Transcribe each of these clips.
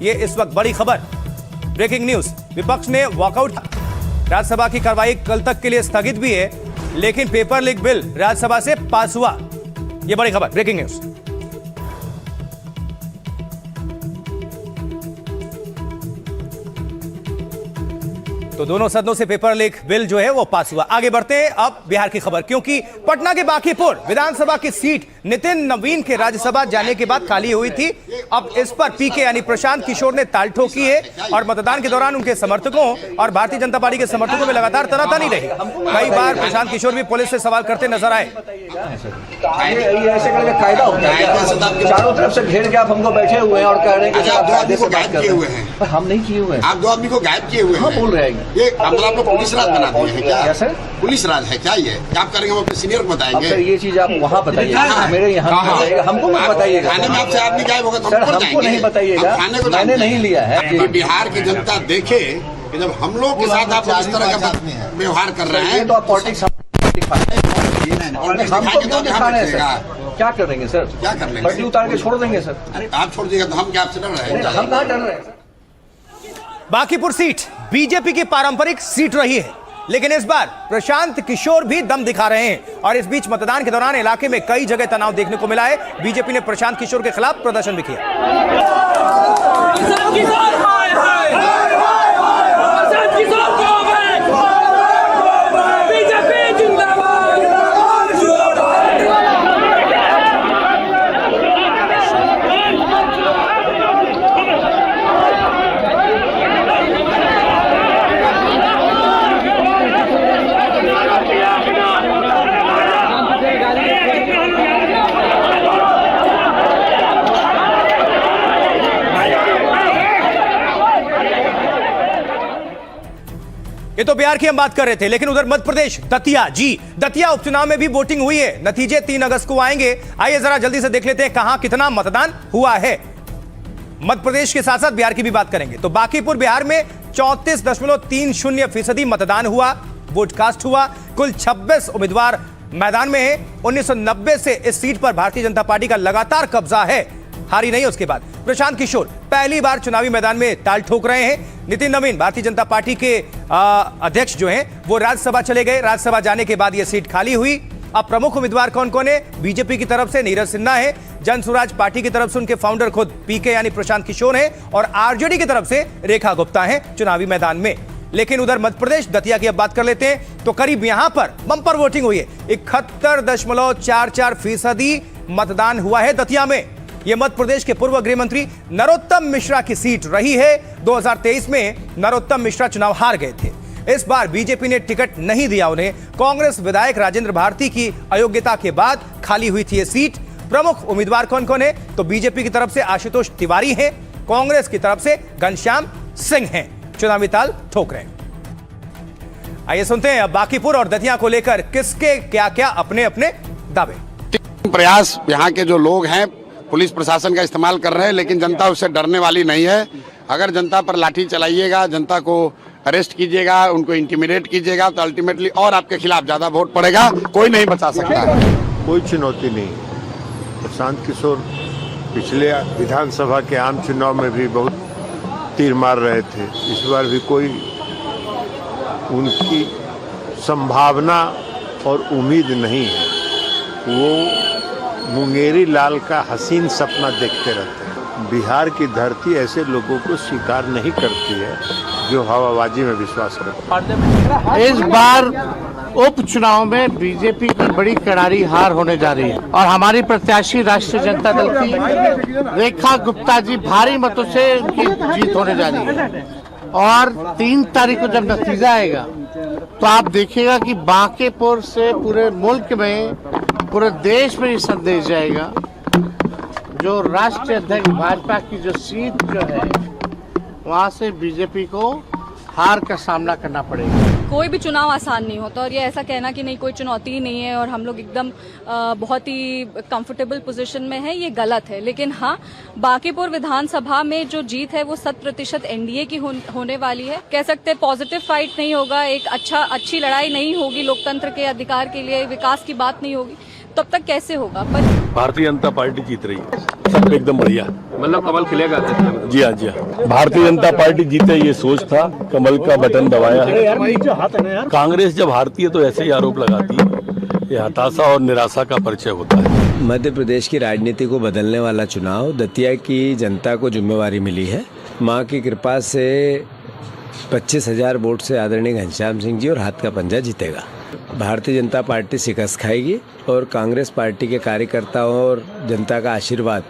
ये इस वक्त बड़ी खबर, ब्रेकिंग न्यूज। विपक्ष ने वॉकआउट, राज्यसभा की कार्रवाई कल तक के लिए स्थगित भी है, लेकिन पेपर लीक बिल राज्यसभा से पास हुआ। ये बड़ी खबर, ब्रेकिंग न्यूज। तो दोनों सदनों से पेपर लीक बिल जो है वो पास हुआ। आगे बढ़ते हैं अब बिहार की खबर, क्योंकि पटना के बांकीपुर विधानसभा की सीट नितिन नवीन के राज्यसभा जाने के बाद खाली हुई थी। अब इस पर पीके यानी प्रशांत किशोर ने ताल ठोकी है और मतदान के दौरान उनके समर्थकों और भारतीय जनता पार्टी के समर्थकों में लगातार तनातनी रही। कई बार प्रशांत किशोर भी पुलिस से सवाल करते नजर आए। ऐसे करके कायदा होता है, चारों तरफ से घेर के आप हमको बैठे हुए हैं और कह रहे हैं कि आप कायदे से बात कर रहे हैं। हम नहीं किए हुए हैं, आप दो आदमी को गायब किए हुए हैं। हम बोल रहे हैं ये मतलब आपको पुलिस राज बना दिए हैं क्या? सर पुलिस राज है क्या? ये क्या आप करेंगे? वो अपने सीनियर को बताएंगे। सर ये चीज आप वहाँ बताइएगा, मेरे यहाँ बताइएगा, हमको मत बताइएगा। थाने में आपसे आदमी गायब होगा तो सर हमको नहीं बताइएगा, मैंने नहीं लिया है। बिहार की जनता देखे कि जब हम लोग के साथ आप इस तरह का व्यवहार कर रहे हैं तो आप पॉलिटिक्स हमको क्यों दिखा रहे हैं सर? क्या करेंगे सर? क्या कर लेंगे? पट्टी उतार के छोड़ देंगे सर। अरे आप छोड़ दीजिएगा तो हम क्या आपसे डर रहे हैं? हम कहाँ डर रहे हैं? बांकीपुर सीट बीजेपी की पारंपरिक सीट रही है, लेकिन इस बार प्रशांत किशोर भी दम दिखा रहे हैं और इस बीच मतदान के दौरान इलाके में कई जगह तनाव देखने को मिला है। बीजेपी ने प्रशांत किशोर के खिलाफ प्रदर्शन भी किया। ये तो बिहार की हम बात कर रहे थे, लेकिन उधर मध्य प्रदेश दतिया उपचुनाव में भी वोटिंग हुई है। नतीजे 3 अगस्त को आएंगे। आइए जरा जल्दी से देख लेते हैं कहां कितना मतदान हुआ है। मध्य प्रदेश के साथ साथ बिहार की भी बात करेंगे। तो बांकीपुर बिहार में 34.30% मतदान हुआ, वोट कास्ट हुआ। कुल 26 उम्मीदवार मैदान में है। 1990 से इस सीट पर भारतीय जनता पार्टी का लगातार कब्जा है, हारी नहीं। उसके बाद प्रशांत किशोर पहली बार चुनावी मैदान में ताल ठोक रहे हैं। नितिन नवीन भारतीय जनता पार्टी के अध्यक्ष जो हैं वो राज्यसभा चले गए। राज्यसभा जाने के बाद यह सीट खाली हुई। अब प्रमुख उम्मीदवार कौन कौन है? बीजेपी की तरफ से नीरज सिन्हा है, जन स्वराज पार्टी की तरफ से उनके फाउंडर खुद पीके यानी प्रशांत किशोर हैं और आरजेडी की तरफ से रेखा गुप्ता हैं चुनावी मैदान में। लेकिन उधर मध्य प्रदेश दतिया की अब बात कर लेते हैं। तो करीब यहां पर बंपर वोटिंग हुई है। 71.44% मतदान हुआ है दतिया में। यह मध्य प्रदेश के पूर्व गृह मंत्री नरोत्तम मिश्रा की सीट रही है। 2023 में नरोत्तम मिश्रा चुनाव हार गए थे। इस बार बीजेपी ने टिकट नहीं दिया उन्हें। कांग्रेस विधायक राजेंद्र भारती की अयोग्यता के बाद खाली हुई थी यह सीट। प्रमुख उम्मीदवार कौन कौन है? तो बीजेपी की तरफ से आशुतोष तिवारी हैं, कांग्रेस की तरफ से घनश्याम सिंह हैं। चुनावी ताल ठोक रहे हैं। आइए सुनते हैं अब बांकीपुर और दतिया को लेकर किसके क्या क्या अपने अपने दावे। प्रयास यहाँ के जो लोग हैं पुलिस प्रशासन का इस्तेमाल कर रहे हैं, लेकिन जनता उससे डरने वाली नहीं है। अगर जनता पर लाठी चलाइएगा, जनता को अरेस्ट कीजिएगा, उनको इंटिमिडेट कीजिएगा तो अल्टीमेटली और आपके खिलाफ ज्यादा वोट पड़ेगा। कोई नहीं बचा सकता है। कोई चुनौती नहीं। प्रशांत किशोर पिछले विधानसभा के आम चुनाव में भी बहुत तीर मार रहे थे। इस बार भी कोई उनकी संभावना और उम्मीद नहीं है। वो मुंगेरी लाल का हसीन सपना देखते रहते हैं। बिहार की धरती ऐसे लोगों को स्वीकार नहीं करती है जो हवाबाजी में विश्वास रखते हैं। इस बार उपचुनाव में बीजेपी की बड़ी करारी हार होने जा रही है और हमारी प्रत्याशी राष्ट्रीय जनता दल की रेखा गुप्ता जी भारी मतों से उनकी जीत होने जा रही है। और 3 तारीख को जब नतीजा आएगा तो आप देखिएगा कि बांकीपुर से पूरे मुल्क में, पूरे देश में ये संदेश जाएगा जो राष्ट्रीय अध्यक्ष भाजपा की जो सीट जो है वहाँ से बीजेपी को हार का सामना करना पड़ेगा। कोई भी चुनाव आसान नहीं होता और ये ऐसा कहना कि नहीं कोई चुनौती ही नहीं है और हम लोग एकदम बहुत ही कंफर्टेबल पोजीशन में है, ये गलत है। लेकिन हाँ, बांकीपुर विधानसभा में जो जीत है वो 100% एनडीए की होने वाली है। कह सकते हैं पॉजिटिव फाइट नहीं होगा, एक अच्छी लड़ाई नहीं होगी, लोकतंत्र के अधिकार के लिए विकास की बात नहीं होगी। तब तक कैसे होगा? पर भारतीय जनता पार्टी जीत रही है, सब एकदम बढ़िया, मतलब कमल खिलेगा। जी हाँ जी हाँ, भारतीय जनता पार्टी जीते ये सोच था, कमल का बटन दबाया है। कांग्रेस जब हारती है तो ऐसे ही आरोप लगाती है, ये हताशा और निराशा का परिचय होता है। मध्य प्रदेश की राजनीति को बदलने वाला चुनाव दतिया की जनता को जिम्मेवारी मिली है। मां की कृपा से 25,000 वोट से आदरणीय घनश्याम सिंह जी और हाथ का पंजा जीतेगा। भारतीय जनता पार्टी शिकस्त खाएगी और कांग्रेस पार्टी के कार्यकर्ताओं और जनता का आशीर्वाद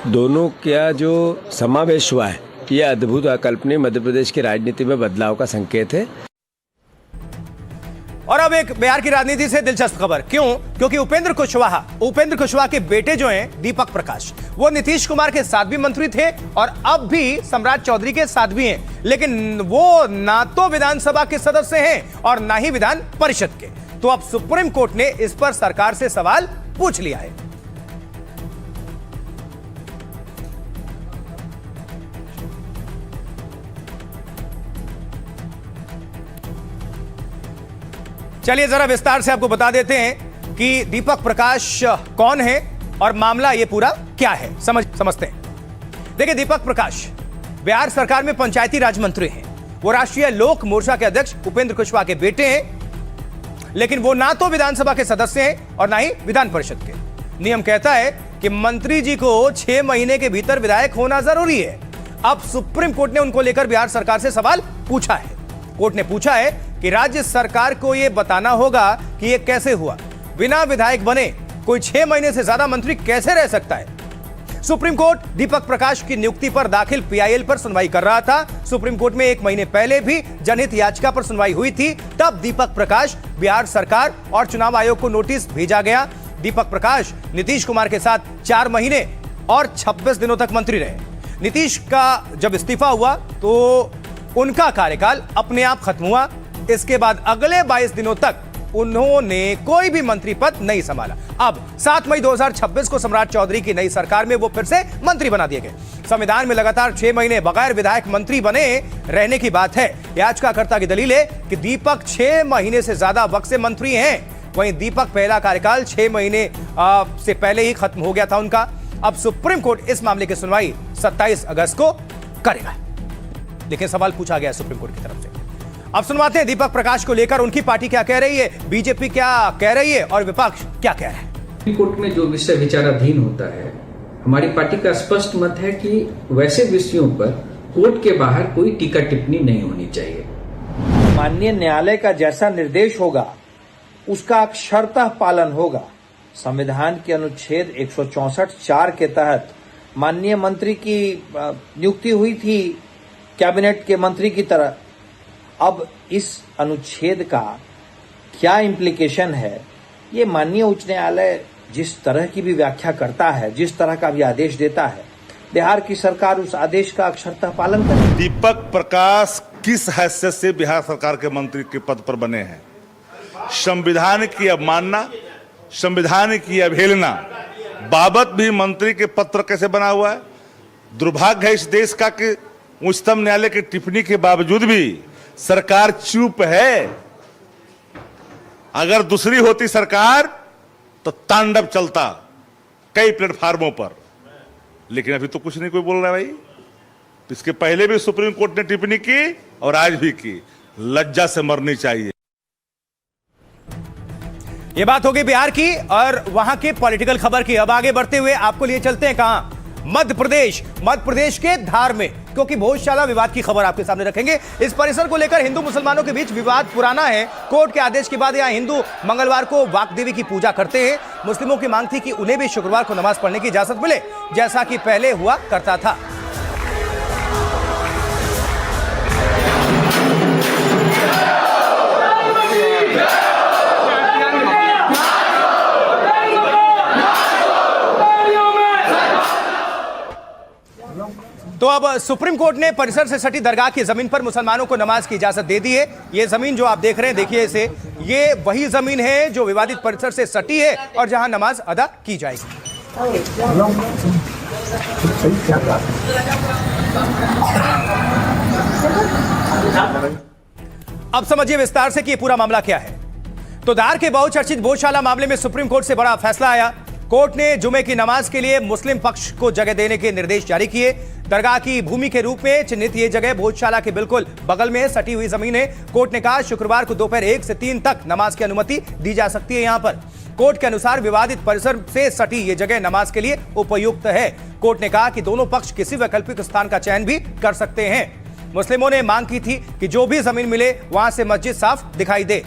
दोनों का जो समावेश हुआ है, ये अद्भुत अकल्पनीय मध्य प्रदेश की राजनीति में बदलाव का संकेत है। और अब एक बिहार की राजनीति से दिलचस्प खबर। क्यों? क्योंकि उपेंद्र कुशवाहा के बेटे जो हैं दीपक प्रकाश, वो नीतीश कुमार के साथ भी मंत्री थे और अब भी सम्राट चौधरी के साथ भी हैं, लेकिन वो ना तो विधानसभा के सदस्य हैं और ना ही विधान परिषद के। तो अब सुप्रीम कोर्ट ने इस पर सरकार से सवाल पूछ लिया है। चलिए जरा विस्तार से आपको बता देते हैं कि दीपक प्रकाश कौन है और मामला ये पूरा क्या है, समझते हैं। देखिए, दीपक प्रकाश बिहार सरकार में पंचायती राज मंत्री हैं। वो राष्ट्रीय लोक मोर्चा के अध्यक्ष उपेंद्र कुशवाहा के बेटे हैं, लेकिन वो ना तो विधानसभा के सदस्य हैं और ना ही विधान परिषद के। नियम कहता है कि मंत्री जी को 6 महीने के भीतर विधायक होना जरूरी है। अब सुप्रीम कोर्ट ने उनको लेकर बिहार सरकार से सवाल पूछा है। कोर्ट ने पूछा है कि राज्य सरकार को यह बताना होगा कि यह कैसे हुआ, बिना विधायक बने कोई 6 महीने से ज्यादा मंत्री कैसे रह सकता है। सुप्रीम कोर्ट दीपक प्रकाश की नियुक्ति पर दाखिल पीआईएल पर सुनवाई कर रहा था। सुप्रीम कोर्ट में 1 महीने पहले भी जनहित याचिका पर सुनवाई हुई थी। तब दीपक प्रकाश बिहार सरकार और चुनाव आयोग को नोटिस भेजा गया। दीपक प्रकाश नीतीश कुमार के साथ 4 महीने और 26 दिनों तक मंत्री रहे। नीतीश का जब इस्तीफा हुआ तो उनका कार्यकाल अपने आप खत्म हुआ। इसके बाद अगले 22 दिनों तक उन्होंने कोई भी मंत्री पद नहीं संभाला। अब 7 मई 2026 को सम्राट चौधरी की नई सरकार में वो फिर से मंत्री बना दिए गए। संविधान में लगातार 6 महीने बगैर विधायक मंत्री बने रहने की बात है। याचिकाकर्ता की दलील है कि दीपक 6 महीने से ज्यादा वक्त से मंत्री हैं। वहीं दीपक पहला कार्यकाल 6 महीने से पहले ही खत्म हो गया था उनका। अब सुप्रीम कोर्ट इस मामले की सुनवाई 27 अगस्त को करेगा। लेकिन सवाल पूछा गया सुप्रीम कोर्ट की तरफ से। अब सुनवाते हैं दीपक प्रकाश को लेकर उनकी पार्टी क्या कह रही है, बीजेपी क्या कह रही है और विपक्ष क्या कह रहा है। सुप्रीम कोर्ट में जो विषय विचाराधीन होता है, हमारी पार्टी का स्पष्ट मत है कि वैसे विषयों पर कोर्ट के बाहर कोई टीका टिप्पणी नहीं होनी चाहिए। माननीय न्यायालय का जैसा निर्देश होगा उसका अक्षरतः पालन होगा। संविधान के अनुच्छेद 164(4) के तहत माननीय मंत्री की नियुक्ति हुई थी कैबिनेट के मंत्री की तरह। अब इस अनुच्छेद का क्या इम्प्लीकेशन है, ये माननीय उच्च न्यायालय जिस तरह की भी व्याख्या करता है, जिस तरह का भी आदेश देता है, बिहार की सरकार उस आदेश का अक्षरतः पालन करे। दीपक प्रकाश किस हैसियत से बिहार सरकार के मंत्री के पद पर बने हैं? संविधान की अवमानना, संविधान की अवहेलना बाबत भी मंत्री के पत्र कैसे बना हुआ है? दुर्भाग्य है इस देश का कि उच्चतम न्यायालय की टिप्पणी के बावजूद भी सरकार चुप है। अगर दूसरी होती सरकार तो तांडव चलता कई प्लेटफार्मों पर, लेकिन अभी तो कुछ नहीं कोई बोल रहा है भाई। इसके पहले भी सुप्रीम कोर्ट ने टिप्पणी की और आज भी की। लज्जा से मरनी चाहिए। ये बात होगी बिहार की और वहां के पॉलिटिकल खबर की। अब आगे बढ़ते हुए आपको लिए चलते हैं कहां? मध्य प्रदेश के धार में, क्योंकि भोजशाला विवाद की खबर आपके सामने रखेंगे। इस परिसर को लेकर हिंदू मुसलमानों के बीच विवाद पुराना है। कोर्ट के आदेश के बाद यहां हिंदू मंगलवार को वाक देवी की पूजा करते हैं। मुस्लिमों की मांग थी कि उन्हें भी शुक्रवार को नमाज पढ़ने की इजाजत मिले, जैसा कि पहले हुआ करता था। तो अब सुप्रीम कोर्ट ने परिसर से सटी दरगाह की जमीन पर मुसलमानों को नमाज की इजाजत दे दी है। ये जमीन जो आप देख रहे हैं, देखिए इसे, ये वही जमीन है जो विवादित परिसर से सटी है और जहां नमाज अदा की जाएगी। अब समझिए विस्तार से कि ये पूरा मामला क्या है। तो धार के बहुचर्चित भोजशाला मामले में सुप्रीम कोर्ट से बड़ा फैसला आया। कोर्ट ने जुमे की नमाज के लिए मुस्लिम पक्ष को जगह देने के निर्देश जारी किए। दरगाह की भूमि के रूप में चिन्हित ये जगह भोजशाला के बिल्कुल बगल में सटी हुई जमीन है। कोर्ट ने कहा शुक्रवार को दोपहर 1 से 3 तक नमाज की अनुमति दी जा सकती है। यहां पर कोर्ट के अनुसार विवादित परिसर से सटी ये जगह नमाज के लिए उपयुक्त है। कोर्ट ने कहा कि दोनों पक्ष किसी वैकल्पिक स्थान का चयन भी कर सकते हैं। मुस्लिमों ने मांग की थी कि जो भी जमीन मिले वहां से मस्जिद साफ दिखाई दे।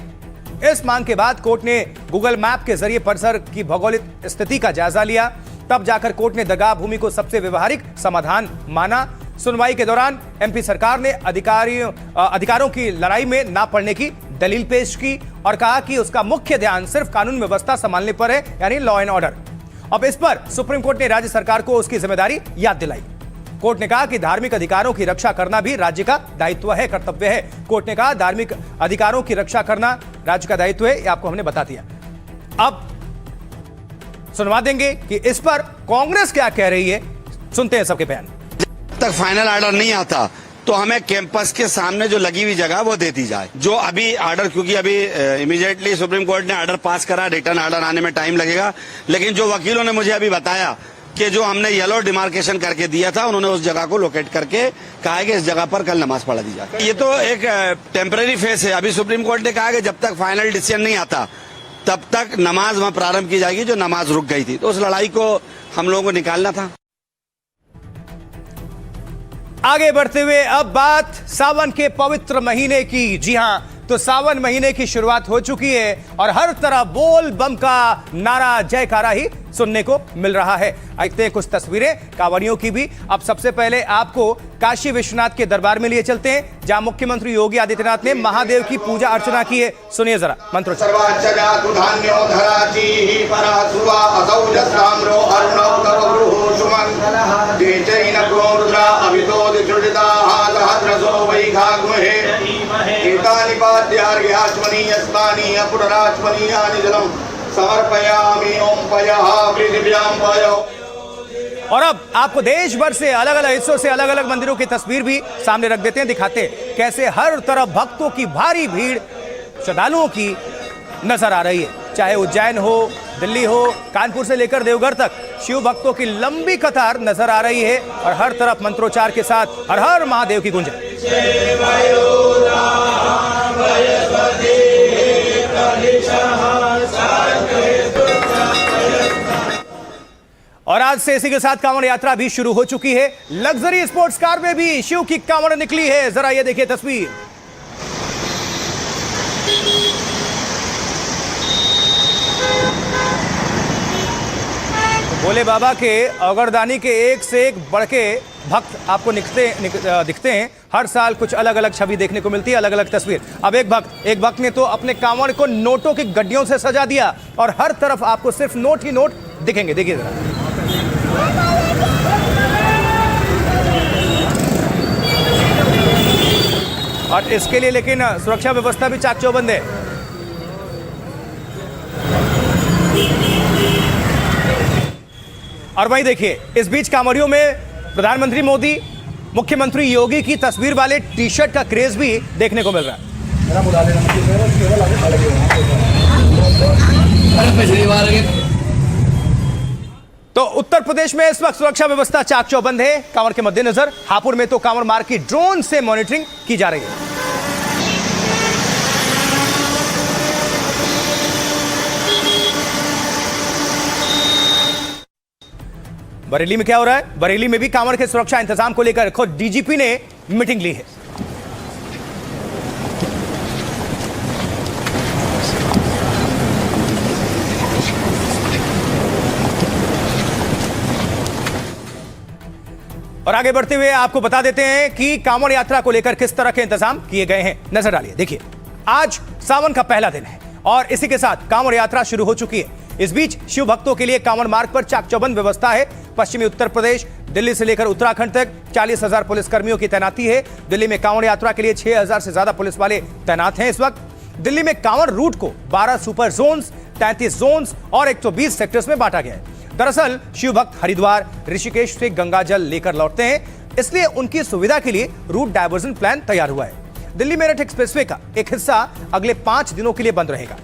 इस मांग के बाद कोर्ट ने गूगल मैप के जरिए परिसर की भौगोलिक स्थिति का जायजा लिया। तब जाकर कोर्ट ने दरगाह भूमि को सबसे व्यवहारिक समाधान माना। सुनवाई के दौरान एमपी सरकार ने अधिकारों की लड़ाई में ना पड़ने की दलील पेश की और कहा कि उसका मुख्य ध्यान सिर्फ कानून व्यवस्था संभालने पर है, यानी लॉ एंड ऑर्डर। अब इस पर सुप्रीम कोर्ट ने राज्य सरकार को उसकी जिम्मेदारी याद दिलाई। कोर्ट ने कहा कि धार्मिक अधिकारों की रक्षा करना भी राज्य का दायित्व है, कर्तव्य है। कोर्ट ने कहा धार्मिक अधिकारों की रक्षा करना राज्य का दायित्व है, ये आपको हमने बता दिया। अब सुनवा देंगे कि इस पर कांग्रेस क्या कह रही है, सुनते हैं सबके बयान। जब तक फाइनल ऑर्डर नहीं आता तो हमें कैंपस के सामने जो लगी हुई जगह वो दे दी जाए। जो अभी ऑर्डर, क्योंकि अभी इमीडिएटली सुप्रीम कोर्ट ने ऑर्डर पास करा, रिटर्न ऑर्डर आने में टाइम लगेगा, लेकिन जो वकीलों ने मुझे अभी बताया कि जो हमने येलो डिमार्केशन करके दिया था, उन्होंने उस जगह को लोकेट करके कहा है कि इस जगह पर कल नमाज पढ़ा दी जाए। ये तो एक टेम्पररी फेस है। अभी सुप्रीम कोर्ट ने कहा कि जब तक फाइनल डिसीजन नहीं आता तब तक नमाज वहां प्रारंभ की जाएगी, जो नमाज रुक गई थी। तो उस लड़ाई को हम लोगों को निकालना था। आगे बढ़ते हुए अब बात सावन के पवित्र महीने की। जी हां, तो सावन महीने की शुरुआत हो चुकी है और हर तरफ बोल बम का नारा, जयकारा ही सुनने को मिल रहा है। देखते हैं कुछ तस्वीरें कांवड़ियों की भी। अब सबसे पहले आपको काशी विश्वनाथ के दरबार में लिए चलते हैं, जहां मुख्यमंत्री योगी आदित्यनाथ ने महादेव की पूजा अर्चना की है। सुनिए जरा मंत्रोच्चार। और अब आपको देश भर से अलग अलग हिस्सों से अलग अलग मंदिरों की तस्वीर भी सामने रख देते हैं, दिखाते हैं कैसे हर तरफ भक्तों की भारी भीड़ श्रद्धालुओं की नजर आ रही है। चाहे उज्जैन हो, दिल्ली हो, कानपुर से लेकर देवघर तक शिव भक्तों की लंबी कतार नजर आ रही है और हर तरफ मंत्रोच्चार के साथ हर हर महादेव की गुंजन। और आज से इसी के साथ कांवड़ यात्रा भी शुरू हो चुकी है। लग्जरी स्पोर्ट्स कार में भी शिव की कांवड़ निकली है। जरा ये देखिए तस्वीर। भोले बाबा के अगरदानी के एक से एक बढ़ के भक्त आपको दिखते हैं। हर साल कुछ अलग अलग छवि देखने को मिलती है, अलग अलग तस्वीर। अब एक भक्त ने तो अपने कांवड़ को नोटों की गड्डियों से सजा दिया और हर तरफ आपको सिर्फ नोट ही नोट दिखेंगे। देखिए जरा। और इसके लिए लेकिन सुरक्षा व्यवस्था भी चाक चौबंद है। और वहीं देखिए, इस बीच कांवड़ियों में प्रधानमंत्री मोदी, मुख्यमंत्री योगी की तस्वीर वाले टी शर्ट का क्रेज भी देखने को मिल रहा है। तो उत्तर प्रदेश में इस वक्त सुरक्षा व्यवस्था चाक चौबंद है। कांवड़ के मद्देनजर हापुड़ में तो कांवड़ मार्ग की ड्रोन से मॉनिटरिंग की जा रही है। बरेली में क्या हो रहा है? बरेली में भी कांवड़ के सुरक्षा इंतजाम को लेकर खुद डीजीपी ने मीटिंग ली है। और आगे बढ़ते हुए आपको बता देते हैं कि कांवड़ यात्रा को लेकर किस तरह के इंतजाम किए गए हैं। नजर डालिए। देखिए, आज सावन का पहला दिन है और इसी के साथ कांवड़ यात्रा शुरू हो चुकी है। इस बीच शिव भक्तों के लिए कांवड़ मार्ग पर चाक चौबंद व्यवस्था है। पश्चिमी उत्तर प्रदेश, दिल्ली से लेकर उत्तराखंड तक 40,000 पुलिसकर्मियों की तैनाती है। दिल्ली में कांवड़ यात्रा के लिए 6,000 से ज्यादा पुलिस वाले तैनात हैं। इस वक्त दिल्ली में कांवड़ रूट को 12 सुपर जोन्स, 33 जोन्स और 120 सेक्टर्स में बांटा गया है। दरअसल शिव भक्त हरिद्वार, ऋषिकेश से गंगा जल लेकर लौटते हैं, इसलिए उनकी सुविधा के लिए रूट डायवर्जन प्लान तैयार हुआ है। दिल्ली मेरठ एक्सप्रेसवे का एक हिस्सा अगले 5 दिनों के लिए बंद रहेगा।